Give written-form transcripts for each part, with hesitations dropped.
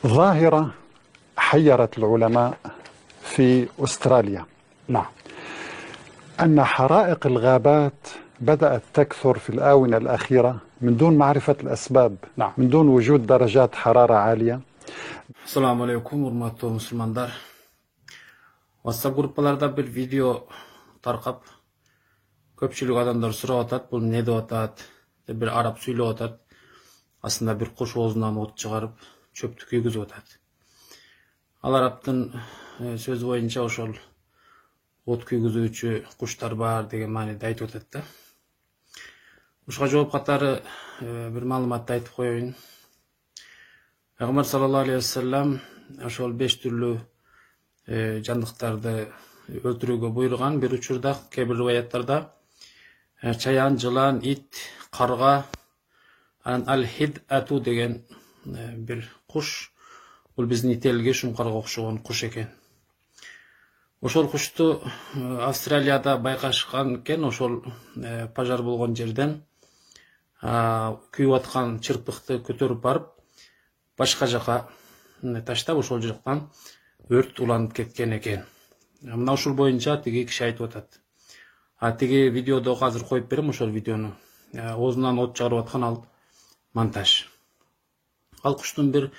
ظاهرة حيرت العلماء في أستراليا. نعم. أن حرائق الغابات بدأت تكثر في الآونة الأخيرة من دون معرفة الأسباب. نعم. من دون وجود درجات حرارة عالية. Assalamu alaikum, hurmatli musulmanlar. WhatsApp gruppalarda bir video tarqab, köpçülük adamlar surap atat, bu ne de atat, bir Arap süylep atat. Aslında bir kuş oğuzundan ot çıkarıp çöptü küygüzüp atat. Al Arap'tın söz boyunca oşol ot küygüzүүчү kuşlar var degen manada aytıp atat da. Uşka жооп катары bir malumatты aytıp koyayın. Peygamber sallallahu aleyhi ve sellem oşol 5 türlü jandıktарды öldürүүгө buyurgan bir uçurda, kebir rivayetlarda çayan, жылан, it, karga, al-hid'atu degen bir kuş. Bul bizdin itelge şumkarga okşogon kuş eken. Oşol kuştu Австралияда байкашкан экен, oşol пожар болгон жерден күйүп аткан чырпыкты көтөрүп барып башка жака таштап, ошол жактан өрт уланып кеткен экен. Мына ушул боюнча тиги киши айтып атат. Тиги видеодо азыр коюп берем, ошол видеону. Оозунан от чыгарып аткан ал монтаж. Ал куштун бир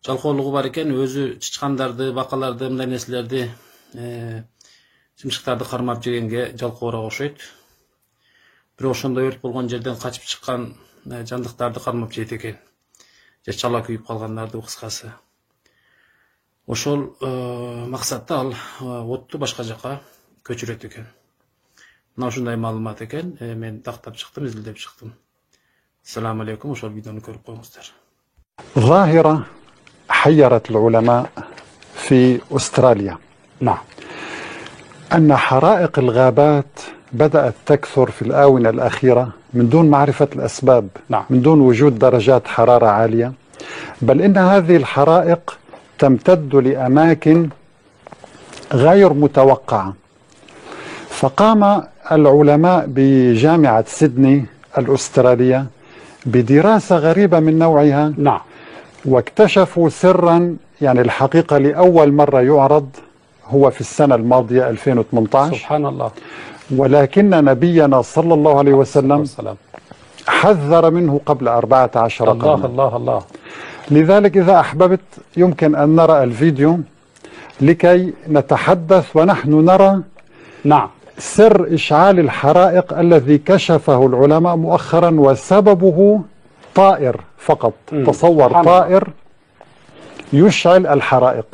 жалкоолугу бар экен, өзү чычкандарды, бакаларды, мындай нерселерди, чымшыктарды кармап жегенге жалкоорак окшойт. Бирок ошондой өрт болгон жерден качып чыккан жандыктарды кармап жейт экен. Же чала күйүп калгандарды, кыскасы. Ошол максатта ал отту башка жака көчүрөт экен. Мына ушундай маалымат экен. Мен тактап чыктым, изилдеп чыктым. Assalamu alaikum, ошол видеону көрүп коюңуздар. ظاهرة حيرت العلماء في أستراليا. نعم. أن حرائق الغابات بدأت تكثر في الآونة الأخيرة من دون معرفة الأسباب. نعم. من دون وجود درجات حرارة عالية، بل إن هذه الحرائق تمتد لأماكن غير متوقعة. فقام العلماء بجامعة سيدني الأسترالية بدراسة غريبة من نوعها. نعم. واكتشفوا سرا، يعني الحقيقة لأول مرة يعرض، هو في السنة الماضية 2018. سبحان الله. ولكن نبينا صلى الله عليه وسلم حذر منه قبل 14 قرنا. الله الله الله. لذلك إذا أحببت يمكن أن نرى الفيديو لكي نتحدث ونحن نرى نعم سر إشعال الحرائق الذي كشفه العلماء مؤخرا، وسببه طائر فقط. تصور طائر يشعل الحرائق.